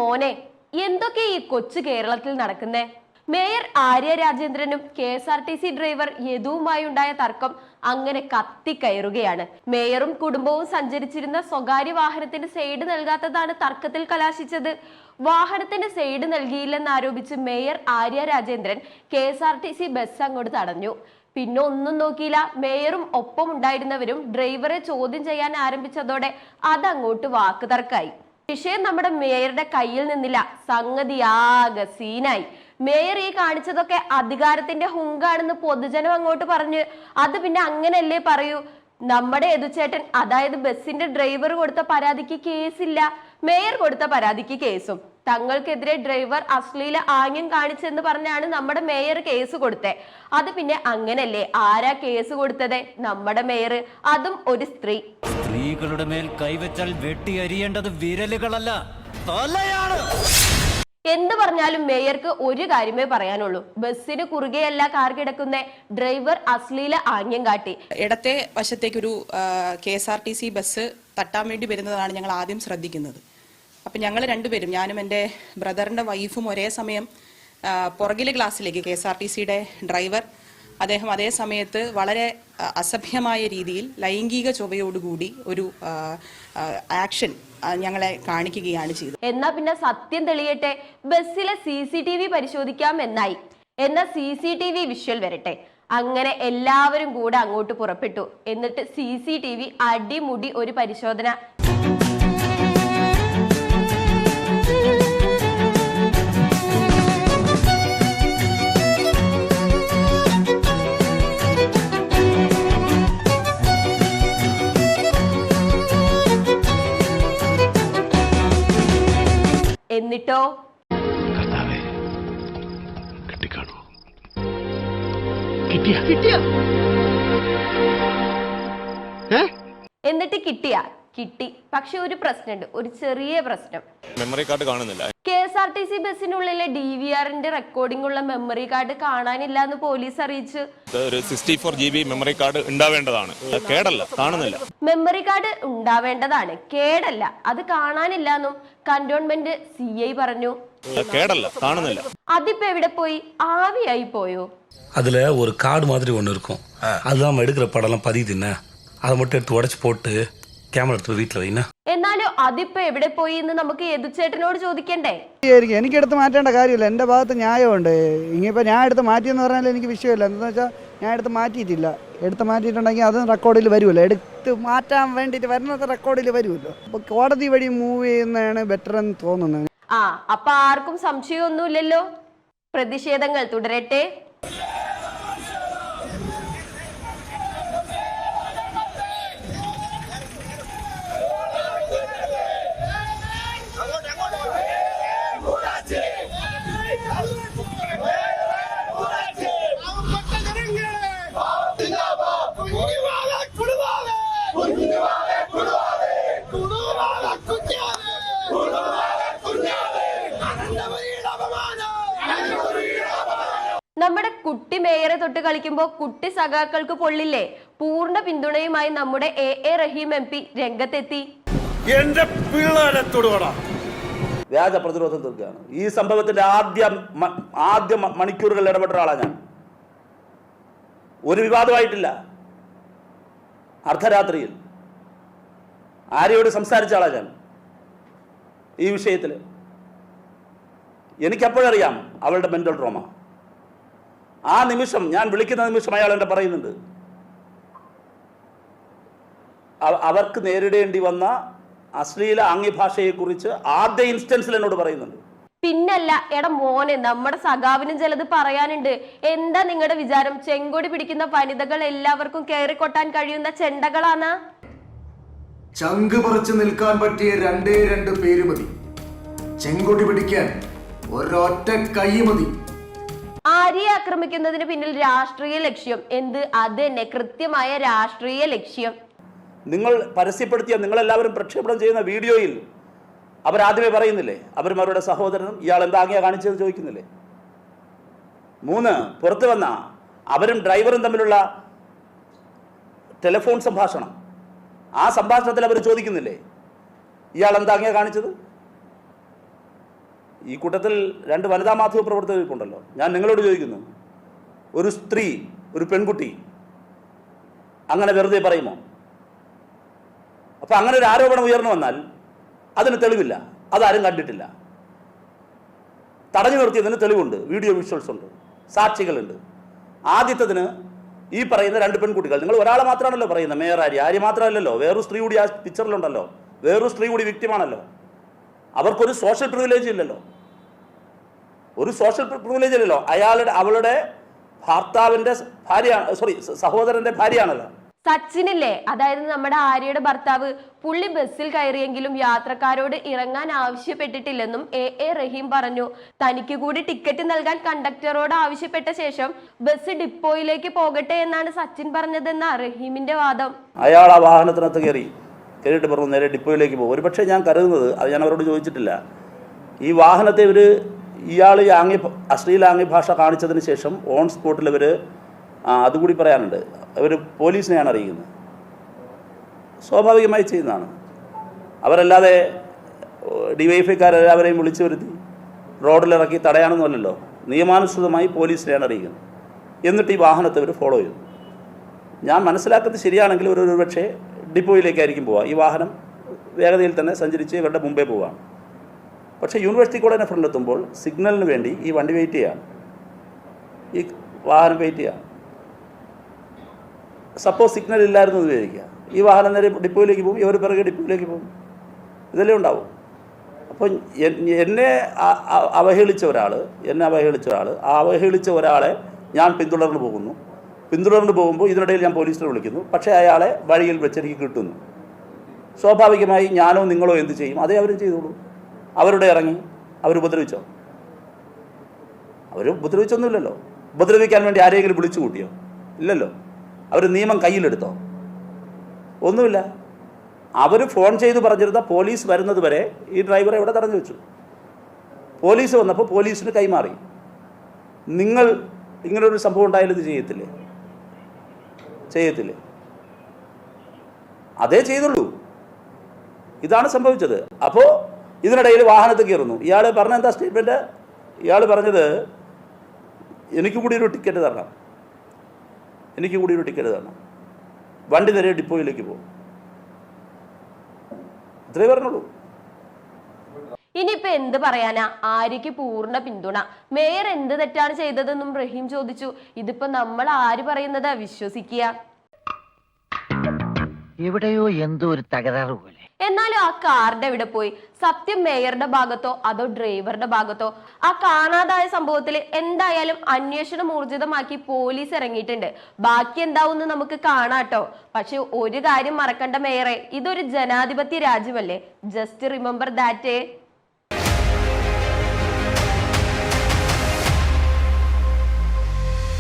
മോനെ, എന്തൊക്കെ ഈ കൊച്ചു കേരളത്തിൽ നടക്കുന്നേ? മേയർ ആര്യ രാജേന്ദ്രനും KSRTC ഡ്രൈവർ യദുവുമായി ഉണ്ടായ തർക്കം അങ്ങനെ കത്തിക്കയറുകയാണ്. മേയറും കുടുംബവും സഞ്ചരിച്ചിരുന്ന സ്വകാര്യ വാഹനത്തിന് സൈഡ് നൽകാത്തതാണ് തർക്കത്തിൽ കലാശിച്ചത്. വാഹനത്തിന് സൈഡ് നൽകിയില്ലെന്നാരോപിച്ച് mayor Arya Rajendran KSRTC bus അങ്ങോട്ട് തടഞ്ഞു. പിന്നെ ഒന്നും നോക്കിയില്ല. മേയറും ഒപ്പം ഉണ്ടായിരുന്നവരും ഡ്രൈവറെ ചോദ്യം ചെയ്യാൻ ആരംഭിച്ചതോടെ അതങ്ങോട്ട് വാക്കുതർക്കായി. വിഷയം നമ്മുടെ മേയറുടെ കയ്യിൽ നിന്നില്ല. സംഗതിയാകെ സീനായി. മേയർ ഈ കാണിച്ചതൊക്കെ അധികാരത്തിന്റെ ഹുങ്കാണെന്ന് പൊതുജനം അങ്ങോട്ട് പറഞ്ഞ് അത് പിന്നെ അങ്ങനല്ലേ പറയൂ. നമ്മുടെ യദുചേട്ടൻ, അതായത് ബസിന്റെ ഡ്രൈവർ കൊടുത്ത പരാതിക്ക് കേസില്ല, മേയർ കൊടുത്ത പരാതിക്ക് കേസും. തങ്ങൾക്കെതിരെ ഡ്രൈവർ അശ്ലീല ആംഗ്യം കാണിച്ചെന്ന് പറഞ്ഞാണ് നമ്മുടെ മേയർ കേസ് കൊടുത്തേ. അത് പിന്നെ അങ്ങനല്ലേ? ആരാ കേസ് കൊടുത്തത്? നമ്മുടെ മേയർ, അതും ഒരു സ്ത്രീ. സ്ത്രീകളുടെ മേൽ കൈവച്ചാൽ വെട്ടിയരിയേണ്ടത് വിരലുകളല്ല, തലയാണ്. എന്ത് പറഞ്ഞാലും മേയർക്ക് ഒരു കാര്യമേ പറയാനുള്ളൂ. ബസ്സിന് കുറുകെയല്ല കാർ കിടക്കുന്ന, ഡ്രൈവർ അശ്ലീല ആംഗ്യം കാട്ടി. ഇടത്തെ വശത്തേക്കൊരു KSRTC ബസ് തട്ടാൻ വേണ്ടി വരുന്നതാണ് ഞങ്ങൾ ആദ്യം ശ്രദ്ധിക്കുന്നത്. അപ്പം ഞങ്ങൾ രണ്ടുപേരും, ഞാനും എൻ്റെ ബ്രദറിൻ്റെ വൈഫും ഒരേ സമയം പുറകിലെ ക്ലാസ്സിലേക്ക്, KSRTCയുടെ ഡ്രൈവർ അദ്ദേഹം അതേ സമയത്ത് വളരെ അസഭ്യമായ രീതിയിൽ ലൈംഗിക ചൊവ്വയോടുകൂടി ഒരു ആക്ഷൻ ഞങ്ങളെ കാണിക്കുകയാണ് ചെയ്തത്. എന്നാ പിന്നെ സത്യം തെളിയട്ടെ, ബസ്സിലെ CCTV പരിശോധിക്കാം എന്നായി. എന്നാ CCTV വിഷ്വൽ വരട്ടെ. അങ്ങനെ എല്ലാവരും കൂടെ അങ്ങോട്ട് പുറപ്പെട്ടു. എന്നിട്ട് CCTV അടിമുടി ഒരു പരിശോധന. എന്നിട്ടോ എന്നിട്ട് കിട്ടി. പക്ഷെ ഒരു പ്രശ്നമുണ്ട്, ഒരു ചെറിയ പ്രശ്നം. മെമ്മറി കാർഡ് കാണുന്നില്ല. KSRTC ബസ്സിനുള്ളിലെ DVRന്റെ റെക്കോർഡിംഗ് ഉള്ള മെമ്മറി കാർഡ് കാണാനില്ല എന്ന് പോലീസ് അറിയിച്ചു. ഒരു 64 GB മെമ്മറി കാർഡ് ഉണ്ടാവേണ്ടതാണ്, കേടല്ല, കാണുന്നില്ല. മെമ്മറി കാർഡ് ഉണ്ടാവേണ്ടതാണ്, കേടല്ല, അത് കാണാനില്ല എന്നും കന്റോൺമെന്റ് CI പറഞ്ഞു. കേടല്ല, കാണുന്നില്ല. അതിപ്പോ എവിടെ പോയി? ആവിയായി പോയോ? அதுல ஒரு கார்டு மாதிரி ஒன்று இருக்கும். அதுதான் நம்ம எடுக்கிற படம்லாம் பதியுதுன்னா அதை மட்டும் எடுத்து உடச்சு போட்டு ക്യാമറ എടുത്ത് വീട്ടിൽ വൈകുന്ന. എന്നാലും അതിപ്പോ എവിടെ പോയി എന്ന് നമുക്ക് യദുചേട്ടനോട് ചോദിക്കണ്ടേ? എനിക്ക് എടുത്ത് മാറ്റേണ്ട കാര്യമില്ല, എൻ്റെ ഭാഗത്ത് ന്യായമുണ്ട്. ഇനിയിപ്പോൾ ഞാൻ എടുത്ത് മാറ്റിയെന്ന് പറഞ്ഞാൽ എനിക്ക് വിഷയമില്ല. എന്താണെന്ന് വെച്ചാൽ ഞാൻ എടുത്ത് മാറ്റിയിട്ടില്ല. എടുത്ത് മാറ്റിയിട്ടുണ്ടെങ്കിൽ അത് റെക്കോർഡിൽ വരുമല്ലോ. എടുത്ത് മാറ്റാൻ വേണ്ടിയിട്ട് വരുന്നത് റെക്കോർഡിൽ വരുമല്ലോ. അപ്പോൾ കോടതി വഴി മൂവ് ചെയ്യുന്നതാണ് ബെറ്റർ എന്ന് തോന്നുന്നത്. അപ്പൊ ആർക്കും സംശയമൊന്നുമില്ലല്ലോ. പ്രതിഷേധങ്ങൾ തുടരട്ടെ. നമ്മുടെ കുട്ടി മേയറെ തൊട്ട് കളിക്കുമ്പോ കുട്ടി സഖാക്കൾക്ക് പൊള്ളില്ലേ? പൂർണ്ണ പിന്തുണയുമായി നമ്മുടെ AA റഹീം MP രംഗത്തെത്തി. വ്യാജ പ്രതിരോധം തീർക്കുകയാണ്. ഈ സംഭവത്തിന്റെ ആദ്യ മണിക്കൂറുകൾ ഇടപെട്ട ആളാണ് ഞാൻ. ഒരു വിവാദമായിട്ടില്ല. അർദ്ധരാത്രിയിൽ ആരെയോട് സംസാരിച്ച ആളാണ് ഞാൻ ഈ വിഷയത്തിൽ. എനിക്കപ്പോഴറിയാം അവളുടെ മെന്റൽ ട്രോമ. ആ നിമിഷം, ഞാൻ വിളിക്കുന്ന നിമിഷം അയാൾ എന്നെ പറയുന്നുണ്ട്, അവർക്ക് നേരിടേണ്ടി വന്ന അശ്ലീല ആംഗ്യഭാഷയെക്കുറിച്ച് ആദ്യ ഇൻസ്റ്റൻസിൽ എന്നോട് പറയുന്നുണ്ട്. പിന്നല്ല, എടാ മോനെ, നമ്മുടെ സഖാവിനും ചിലത് പറയാനുണ്ട്. എന്താ നിങ്ങളുടെ വിചാരം? ചെങ്കൊടി പിടിക്കുന്ന വനിതകൾ എല്ലാവർക്കും കയറിക്കൊട്ടാൻ കഴിയുന്ന ചെണ്ടകളാണ്? ചങ്ക് പറിച്ചു നിൽക്കാൻ പറ്റിയ രണ്ട് പേര് മതി. ചെങ്കൊടി പിടിക്കാൻ ഒരൊറ്റ കൈ മതി. ആര്യയെ ആക്രമിക്കുന്നതിന് പിന്നിൽ രാഷ്ട്രീയ ലക്ഷ്യം എന്ത്? അത് തന്നെ, കൃത്യമായ രാഷ്ട്രീയ ലക്ഷ്യം. നിങ്ങൾ പരസ്യപ്പെടുത്തിയ, നിങ്ങളെല്ലാവരും പ്രക്ഷേപണം ചെയ്യുന്ന വീഡിയോയിൽ അവരാദ്യമേ പറയുന്നില്ലേ, അവരും അവരുടെ സഹോദരനും ഇയാൾ എന്താ ആംഗ്യ കാണിച്ചതെന്ന് ചോദിക്കുന്നില്ലേ? 3, പുറത്തു വന്ന അവരും ഡ്രൈവറും തമ്മിലുള്ള ടെലിഫോൺ സംഭാഷണം, ആ സംഭാഷണത്തിൽ അവർ ചോദിക്കുന്നില്ലേ ഇയാൾ എന്താ ആംഗ്യ കാണിച്ചത്? ഈ കൂട്ടത്തിൽ 2 വനിതാ മാധ്യമ പ്രവർത്തകരുണ്ടല്ലോ. ഞാൻ നിങ്ങളോട് ചോദിക്കുന്നു, ഒരു സ്ത്രീ, ഒരു പെൺകുട്ടി അങ്ങനെ വെറുതെ പറയുമോ? അപ്പം അങ്ങനെ ഒരു ആരോപണം ഉയർന്നു വന്നാൽ അതിന് തെളിവില്ല, അതാരും കണ്ടിട്ടില്ല. തടഞ്ഞു നിർത്തിയതിന് തെളിവുണ്ട്, വീഡിയോ വിഷ്വൽസ് ഉണ്ട്, സാക്ഷികളുണ്ട്. ആദ്യത്തതിന് ഈ പറയുന്ന 2 പെൺകുട്ടികൾ, നിങ്ങൾ ഒരാളെ മാത്രമാണല്ലോ പറയുന്നത്, മേയർ ആര്യ മാത്രമല്ലല്ലോ, വേറൊരു സ്ത്രീ കൂടി ആ പിക്ചറിലുണ്ടല്ലോ, വേറൊരു സ്ത്രീ കൂടി വിക്ടിമാണല്ലോ. അവർക്കൊരു സോഷ്യൽ പ്രിവിലേജ് ഇല്ലല്ലോ, ഒരു സോഷ്യൽ പ്രിവിലേജ് ഇല്ലല്ലോ. അവളുടെ ഭർത്താവിൻ്റെ സഹോദരൻ്റെ ഭാര്യയാണല്ലോ. സച്ചിനില്ലേ, അതായത് നമ്മുടെ ആര്യയുടെ ഭർത്താവ്, പുള്ളി ബസ്സിൽ കയറിയെങ്കിലും യാത്രക്കാരോട് ഇറങ്ങാൻ ആവശ്യപ്പെട്ടിട്ടില്ലെന്നും എ റഹീം പറഞ്ഞു. തനിക്ക് കൂടി ടിക്കറ്റ് നൽകാൻ കണ്ടക്ടറോട് ആവശ്യപ്പെട്ട ശേഷം ബസ് ഡിപ്പോയിലേക്ക് പോകട്ടെ എന്നാണ് സച്ചിൻ പറഞ്ഞതെന്ന റഹീമിന്റെ വാദം. അയാൾ ആ വാഹനത്തിനകത്ത് കയറിയിട്ട് പറഞ്ഞു നേരെ ഡിപ്പോയിലേക്ക് പോകും. ഒരു പക്ഷേ ഞാൻ കരുതുന്നത്, അത് ഞാൻ അവരോട് ചോദിച്ചിട്ടില്ല, ഈ വാഹനത്തെ ഇയാൾ അശ്ലീല ആംഗ്യ ഭാഷ കാണിച്ചതിന് ശേഷം ഓൺ സ്പോട്ടിൽ അതുകൂടി പറയാനുണ്ട്, അവർ പോലീസിനെയാണ് അറിയിക്കുന്നത്. സ്വാഭാവികമായി ചെയ്യുന്നതാണ്. അവരല്ലാതെ ഡിവൈഎഫ്ഐക്കാരെല്ലാവരെയും വിളിച്ചു വരുത്തി റോഡിലിറക്കി തടയാനൊന്നുമല്ലല്ലോ, നിയമാനുസൃതമായി പോലീസിനെയാണ് അറിയിക്കുന്നത്. എന്നിട്ട് ഈ വാഹനത്തെ അവർ ഫോളോ ചെയ്തു. ഞാൻ മനസ്സിലാക്കുന്നത് ശരിയാണെങ്കിൽ ഒരു പക്ഷേ ഡിപ്പോയിലേക്കായിരിക്കും പോവുക. ഈ വാഹനം വേഗതയിൽ തന്നെ സഞ്ചരിച്ച് ഇവരുടെ മുമ്പേ പോവുകയാണ്. പക്ഷേ യൂണിവേഴ്സിറ്റി കോളേജിന് ഫ്രണ്ടിലെത്തുമ്പോൾ സിഗ്നലിന് വേണ്ടി ഈ വണ്ടി വെയിറ്റ് ചെയ്യുകയാണ്, ഈ വാഹനം വെയിറ്റ് ചെയ്യുക. സപ്പോസ് സിഗ്നൽ ഇല്ലായിരുന്നു എന്ന് വിചാരിക്കുക, ഈ വാഹനം നേരെ ഡിപ്പോയിലേക്ക് പോകും, ഇവർ പിറകെ ഡിപ്പോയിലേക്ക് പോകും, ഇതെല്ലാം ഉണ്ടാവും. അപ്പോൾ എന്നെ അവഹേളിച്ച ഒരാൾ ആ അവഹേളിച്ച ഒരാളെ ഞാൻ പിന്തുടർന്ന് പോകുമ്പോൾ ഇതിനിടയിൽ ഞാൻ പോലീസിനെ വിളിക്കുന്നു. പക്ഷേ അയാളെ വഴിയിൽ വെച്ചെനിക്ക് കിട്ടുന്നു. സ്വാഭാവികമായി ഞാനോ നിങ്ങളോ എന്ത് ചെയ്യും? അതേ അവരും ചെയ്തോളൂ. അവരുടെ ഇറങ്ങി അവരുപദ്രവിച്ചോ? അവർ ഉപദ്രവിച്ചൊന്നുമില്ലല്ലോ. ഉപദ്രവിക്കാൻ വേണ്ടി ആരെങ്കിലും വിളിച്ചു കൂട്ടിയോ? ഇല്ലല്ലോ. അവർ നിയമം കയ്യിലെടുത്തോ? ഒന്നുമില്ല. അവർ ഫോൺ ചെയ്ത് പറഞ്ഞിരുന്ന പോലീസ് വരുന്നത് വരെ ഈ ഡ്രൈവറെ ഇവിടെ തടഞ്ഞു വെച്ചു. പോലീസ് വന്നപ്പോൾ പോലീസിന് കൈമാറി. നിങ്ങൾ ഇങ്ങനൊരു സംഭവം ഉണ്ടായാലും ഇത് ചെയ്യത്തില്ലേ? അതേ ചെയ്തുള്ളൂ. ഇതാണ് സംഭവിച്ചത്. അപ്പോൾ ഇതിനിടയിൽ വാഹനത്തിൽ കയറുന്നു. ഇയാൾ പറഞ്ഞ എന്താ സ്റ്റേറ്റ്മെൻറ്റ്? ഇയാൾ പറഞ്ഞത് എനിക്ക് കൂടി ഒരു ടിക്കറ്റ് തരണം, വണ്ടി നേരെ ഡിപ്പോയിലേക്ക് പോകും. ഇത്രേ പറഞ്ഞുള്ളൂ. ഇനിയിപ്പോ എന്ത് പറയാനാ? ആര്യക്ക് പൂർണ്ണ പിന്തുണ. മേയർ എന്ത് തെറ്റാണ് ചെയ്തതെന്നും റഹീം ചോദിച്ചു. ഇതിപ്പോ നമ്മൾ ആര് പറയുന്നതാ വിശ്വസിക്കുക? എവിടെയോ എന്തോ ഒരു തകരാറ് പോലെ. എന്നാലും ആ കാർഡ് എവിടെ പോയി? സത്യം മേയറുടെ ഭാഗത്തോ അതോ ഡ്രൈവറുടെ ഭാഗത്തോ? ആ കാണാതായ സംഭവത്തിൽ എന്തായാലും അന്വേഷണം ഊർജിതമാക്കി പോലീസ് ഇറങ്ങിയിട്ടുണ്ട്. ബാക്കി എന്താവുമെന്ന് നമുക്ക് കാണാട്ടോ. പക്ഷെ ഒരു കാര്യം മറക്കണ്ട മേയറെ, ഇതൊരു ജനാധിപത്യ രാജ്യമല്ലേ. Just remember that.